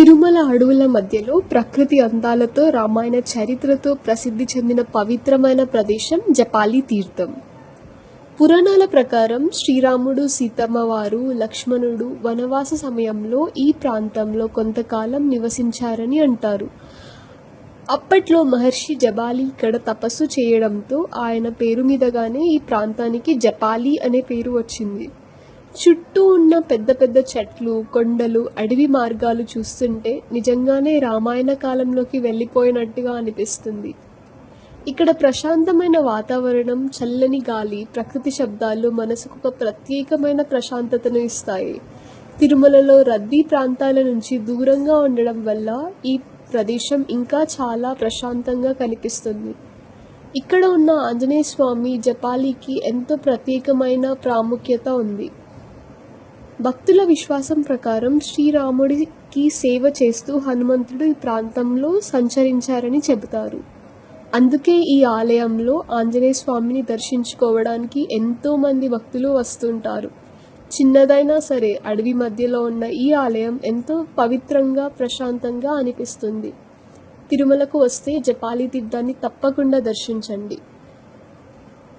తిరుమల అడవుల మధ్యలో ప్రకృతి అందాలతో, రామాయణ చరిత్రతో ప్రసిద్ధి చెందిన పవిత్రమైన ప్రదేశం జపాలి తీర్థం. పురాణాల ప్రకారం శ్రీరాముడు, సీతమ్మ వారు, లక్ష్మణుడు వనవాస సమయంలో ఈ ప్రాంతంలో కొంతకాలం నివసించారని అంటారు. అప్పట్లో మహర్షి జబాలి ఇక్కడ తపస్సు చేయడంతో ఆయన పేరు మీదుగానే ఈ ప్రాంతానికి జపాలి అనే పేరు వచ్చింది. చుట్టూ ఉన్న పెద్ద పెద్ద చెట్లు, కొండలు, అడవి మార్గాలు చూస్తుంటే నిజంగానే రామాయణ కాలంలోకి వెళ్ళిపోయినట్టుగా అనిపిస్తుంది. ఇక్కడ ప్రశాంతమైన వాతావరణం, చల్లని గాలి, ప్రకృతి శబ్దాలు మనసుకు ఒక ప్రత్యేకమైన ప్రశాంతతను ఇస్తాయి. తిరుమలలో రద్దీ ప్రాంతాల నుంచి దూరంగా ఉండడం వల్ల ఈ ప్రదేశం ఇంకా చాలా ప్రశాంతంగా కనిపిస్తుంది. ఇక్కడ ఉన్న ఆంజనేయ స్వామి జపాలికి ఎంతో ప్రత్యేకమైన ప్రాముఖ్యత ఉంది. భక్తుల విశ్వాసం ప్రకారం శ్రీరాముడికి సేవ చేస్తూ హనుమంతుడు ఈ ప్రాంతంలో సంచరించారని చెబుతారు. అందుకే ఈ ఆలయంలో ఆంజనేయ స్వామిని దర్శించుకోవడానికి ఎంతో మంది భక్తులు వస్తుంటారు. చిన్నదైనా సరే అడవి మధ్యలో ఉన్న ఈ ఆలయం ఎంతో పవిత్రంగా, ప్రశాంతంగా అనిపిస్తుంది. తిరుమలకు వస్తే జపాలి తీర్థాన్ని తప్పకుండా దర్శించండి.